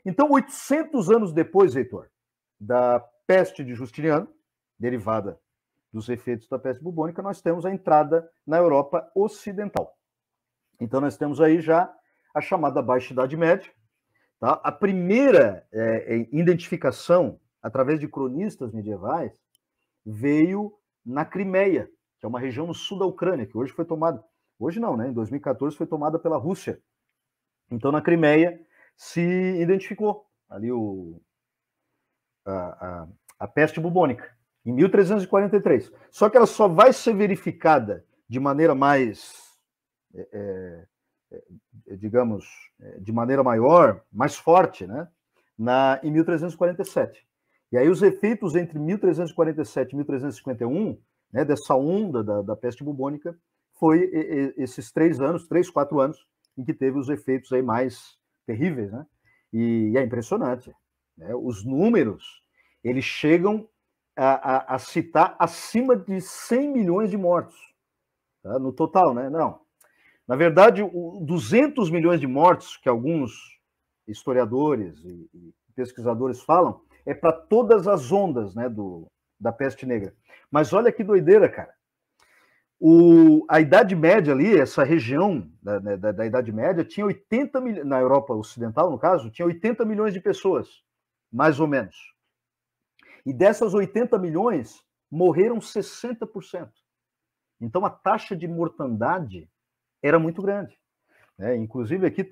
Então, 800 anos depois, Heitor, da peste de Justiniano, derivada dos efeitos da peste bubônica, nós temos a entrada na Europa Ocidental. Então, nós temos aí já a chamada Baixa Idade Média. Tá? A primeira identificação, através de cronistas medievais, veio na Crimeia, que é uma região no sul da Ucrânia, que hoje foi tomada... Hoje não, né? Em 2014 foi tomada pela Rússia. Então, na Crimeia, se identificou ali a peste bubônica, em 1343. Só que ela só vai ser verificada de maneira mais, digamos, de maneira maior, mais forte, né? Em 1347. E aí os efeitos entre 1347 e 1351, né, dessa onda da peste bubônica, foi esses 3 anos, 3, 4 anos, em que teve os efeitos aí mais terríveis, né? E é impressionante, né? Os números, eles chegam a citar acima de 100 milhões de mortos, tá? No total, né? Não. Na verdade, 200 milhões de mortos, que alguns historiadores e pesquisadores falam, é para todas as ondas, né, da peste negra. Mas olha que doideira, cara. A Idade Média ali, essa região da Idade Média, tinha 80 milhões, na Europa Ocidental, no caso, tinha 80 milhões de pessoas, mais ou menos. E dessas 80 milhões, morreram 60%. Então, a taxa de mortandade era muito grande. Né? Inclusive, aqui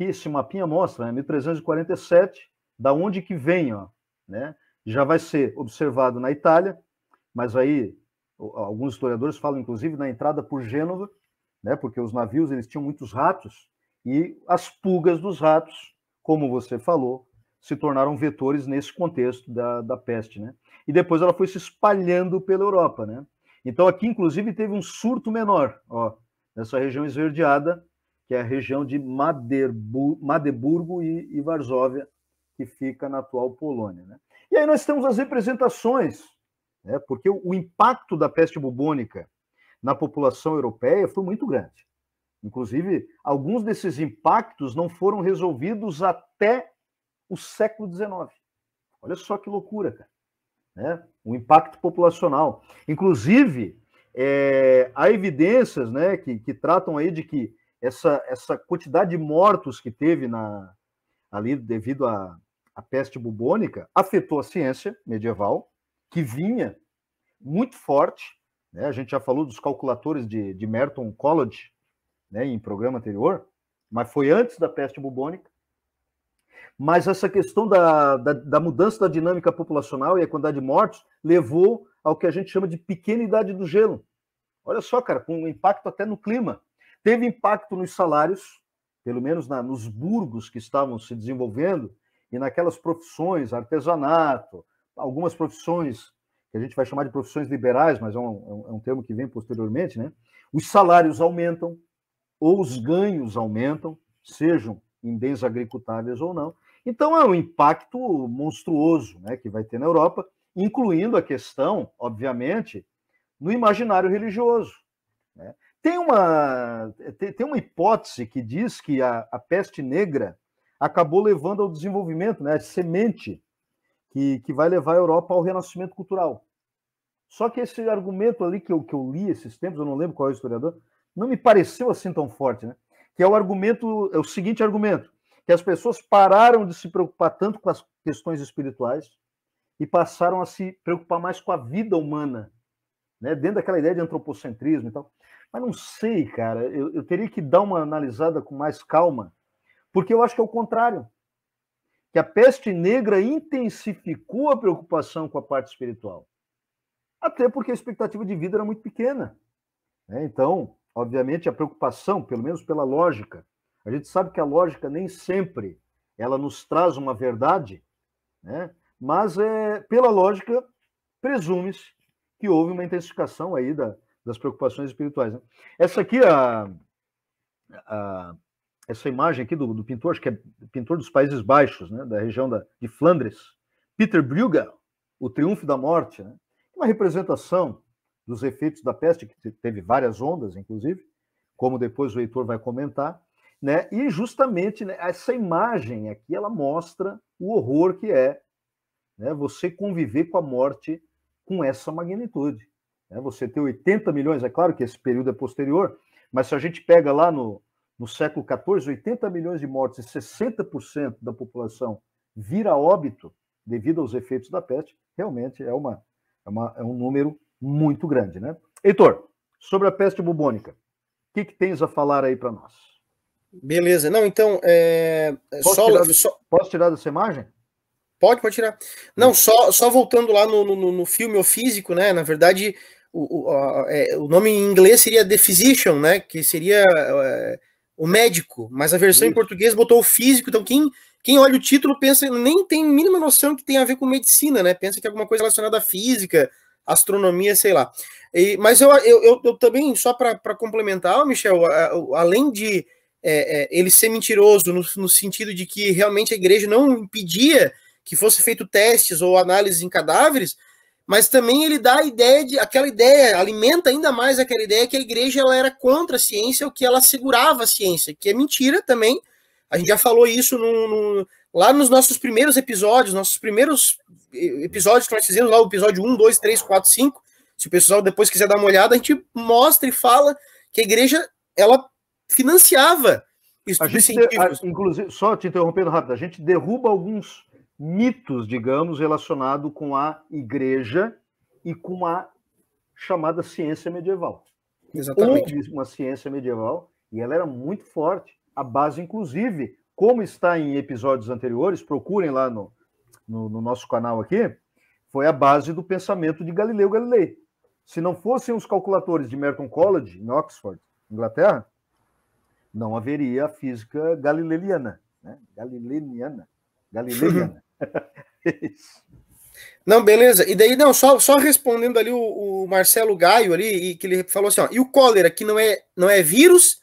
esse mapinha mostra, né, 1347, da onde que vem, ó, né? Já vai ser observado na Itália, mas aí alguns historiadores falam, inclusive, na entrada por Gênova, né, porque os navios eles tinham muitos ratos, e as pulgas dos ratos, como você falou, se tornaram vetores nesse contexto da peste, né? E depois ela foi se espalhando pela Europa, né? Então aqui, inclusive, teve um surto menor, ó, nessa região esverdeada, que é a região de Magdeburgo e Varsóvia, que fica na atual Polônia, né? E aí nós temos as representações, né, porque o impacto da peste bubônica na população europeia foi muito grande. Inclusive, alguns desses impactos não foram resolvidos até o século XIX. Olha só que loucura, cara. Né? O impacto populacional. Inclusive, há evidências, né, que tratam aí de que essa quantidade de mortos que teve ali devido à peste bubônica afetou a ciência medieval, que vinha muito forte, né? A gente já falou dos calculadores de Merton College, né, em programa anterior, mas foi antes da peste bubônica. Mas essa questão da mudança da dinâmica populacional e a quantidade de mortos levou ao que a gente chama de pequena idade do gelo. Olha só, cara, com um impacto até no clima. Teve impacto nos salários, pelo menos nos burgos que estavam se desenvolvendo, e naquelas profissões, artesanato, algumas profissões que a gente vai chamar de profissões liberais, mas é um termo que vem posteriormente, né? Os salários aumentam, ou os ganhos aumentam, sejam em bens agricultáveis ou não. Então é um impacto monstruoso, né, que vai ter na Europa, incluindo a questão, obviamente, no imaginário religioso. Né? Tem uma hipótese que diz que a peste negra acabou levando ao desenvolvimento, né, a semente que vai levar a Europa ao renascimento cultural. Só que esse argumento ali que eu li esses tempos, eu não lembro qual é o historiador, não me pareceu assim tão forte, né? Que é o seguinte argumento, que as pessoas pararam de se preocupar tanto com as questões espirituais e passaram a se preocupar mais com a vida humana, né? Dentro daquela ideia de antropocentrismo e tal. Mas não sei, cara, eu teria que dar uma analisada com mais calma, porque eu acho que é o contrário. Que a peste negra intensificou a preocupação com a parte espiritual. Até porque a expectativa de vida era muito pequena. Né? Então, obviamente, a preocupação, pelo menos pela lógica, a gente sabe que a lógica nem sempre ela nos traz uma verdade, né? Mas pela lógica presume-se que houve uma intensificação aí das preocupações espirituais. Né? Essa aqui, essa imagem aqui do pintor, acho que é pintor dos Países Baixos, né? Da região de Flandres, Peter Bruegel, O Triunfo da Morte, né? Uma representação dos efeitos da peste, que teve várias ondas, inclusive, como depois o Heitor vai comentar. né? E justamente, né, essa imagem aqui, ela mostra o horror que é, né, você conviver com a morte com essa magnitude. Né? Você ter 80 milhões, é claro que esse período é posterior, mas se a gente pega lá no século XIV, 80 milhões de mortes e 60% da população vira óbito devido aos efeitos da peste, realmente é um número muito grande, né? Heitor, sobre a peste bubônica, o que tens a falar aí para nós? Beleza. Não, então, posso tirar dessa imagem? Pode tirar. Não, só voltando lá no filme O Físico, né? Na verdade, o nome em inglês seria The Physician, né? Que seria o médico, mas a versão em português botou o físico. Então, quem olha o título pensa, nem tem a mínima noção que tem a ver com medicina, né? Pensa que é alguma coisa relacionada à física, astronomia, sei lá. Mas eu também, só para complementar, Michel, além de ele ser mentiroso no sentido de que realmente a igreja não impedia que fosse feito testes ou análises em cadáveres, mas também ele dá aquela ideia, alimenta ainda mais aquela ideia que a igreja ela era contra a ciência, ou que ela segurava a ciência, que é mentira também. A gente já falou isso lá nos nossos primeiros episódios, que nós fizemos lá, o episódio 1, 2, 3, 4, 5. Se o pessoal depois quiser dar uma olhada, a gente mostra e fala que a igreja, ela financiava estudos científicos. Inclusive, só te interrompendo rápido, a gente derruba alguns mitos, digamos, relacionados com a igreja e com a chamada ciência medieval. Exatamente. Houve uma ciência medieval e ela era muito forte. A base, inclusive, como está em episódios anteriores, procurem lá no nosso canal aqui, foi a base do pensamento de Galileu Galilei. Se não fossem os calculadores de Merton College, em Oxford, Inglaterra, não haveria a física galileiana, né? Galileiana. Não, beleza. E daí, não, só respondendo ali o Marcelo Gaio ali, que ele falou assim, ó, e o cólera, que não é vírus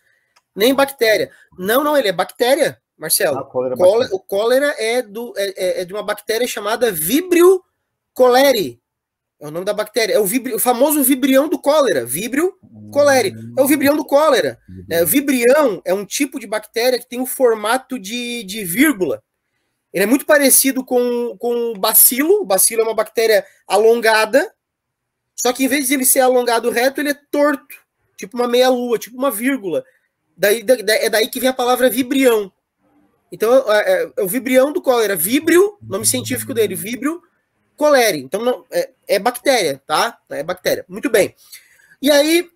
nem bactéria. Não, ele é bactéria, Marcelo. O cólera é de uma bactéria chamada Vibrio cholerae. É o nome da bactéria. É o famoso vibrião do cólera. Vibrio cholerae. É o vibrião do cólera. O vibrião é um tipo de bactéria que tem um formato de vírgula. Ele é muito parecido com o bacilo. O bacilo é uma bactéria alongada, só que em vez de ele ser alongado reto, ele é torto, tipo uma meia-lua, tipo uma vírgula. É daí que vem a palavra vibrião. Então, é o vibrião do cólera. Vibrio, nome científico dele, Vibrio cholerae. Então, é bactéria, tá? É bactéria. Muito bem. E aí,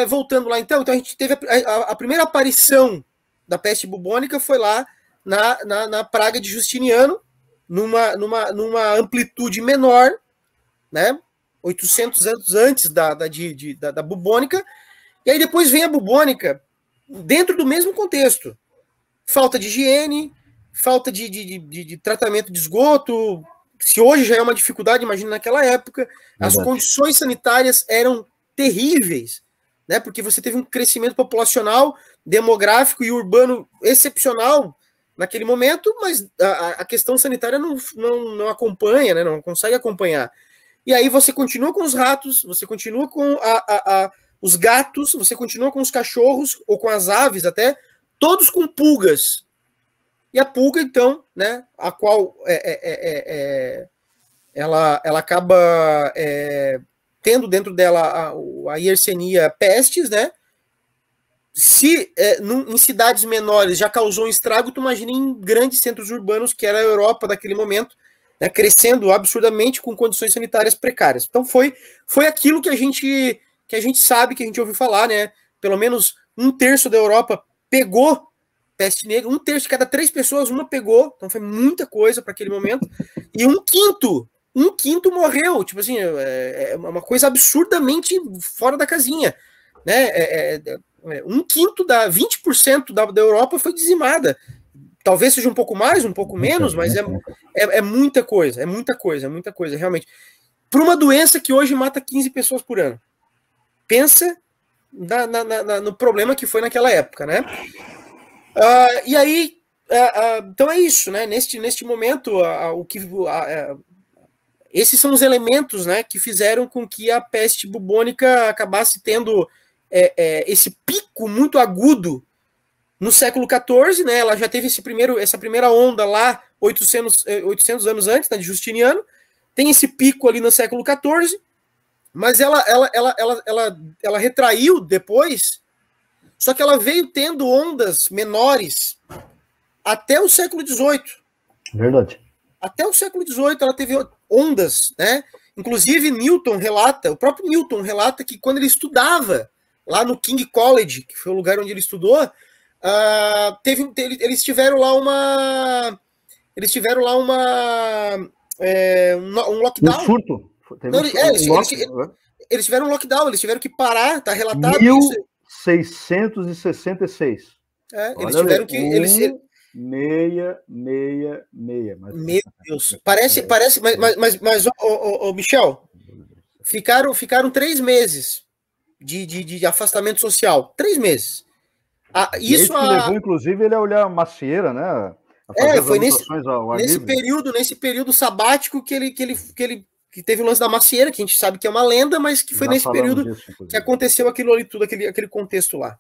voltando lá, então a gente teve a primeira aparição da peste bubônica foi lá na praga de Justiniano, numa amplitude menor, né? 800 anos antes da bubônica. E aí depois vem a bubônica dentro do mesmo contexto. Falta de higiene, falta de tratamento de esgoto. Se hoje já é uma dificuldade, imagina naquela época. As condições sanitárias eram terríveis, né? Porque você teve um crescimento populacional, demográfico e urbano excepcional naquele momento, mas a questão sanitária não acompanha, né? Não consegue acompanhar. E aí você continua com os ratos, você continua com os gatos, você continua com os cachorros, ou com as aves até, todos com pulgas. E a pulga, então, né, a qual ela acaba tendo dentro dela a Yersinia pestis, né? Se em cidades menores já causou um estrago, tu imagina em grandes centros urbanos, que era a Europa daquele momento, né, crescendo absurdamente com condições sanitárias precárias. Então foi aquilo que a gente sabe, que a gente ouviu falar, né? Pelo menos 1/3 da Europa pegou peste negra, 1/3 de cada 3 pessoas, uma pegou, então foi muita coisa para aquele momento, e um quinto morreu, tipo assim, é uma coisa absurdamente fora da casinha, né? 20% da Europa foi dizimada. Talvez seja um pouco mais, um pouco menos, mas é muita coisa, realmente. Por uma doença que hoje mata 15 pessoas por ano. Pensa no problema que foi naquela época, né? E aí, então é isso, né? Neste momento, esses são os elementos, né, que fizeram com que a peste bubônica acabasse tendo esse pico muito agudo No século XIV, né, ela já teve essa primeira onda lá, 800 anos antes, né, de Justiniano. Tem esse pico ali no século XIV, mas ela retraiu depois, só que ela veio tendo ondas menores até o século XVIII. Verdade. Até o século XVIII ela teve ondas, né? Inclusive o próprio Newton relata que quando ele estudava lá no King College, que foi o lugar onde ele estudou, eles tiveram lá um lockdown. Um surto. Eles tiveram um lockdown, eles tiveram que parar, tá relatado 1666. Eles tiveram que... Meia. Meu Deus. Parece, mas Michel, ficaram 3 meses de afastamento social. 3 meses. Isso levou, inclusive, ele a olhar a macieira, né? Foi nesse período sabático que ele teve o lance da macieira, que a gente sabe que é uma lenda, mas que foi nesse período que aconteceu aquilo ali, tudo aquele contexto lá.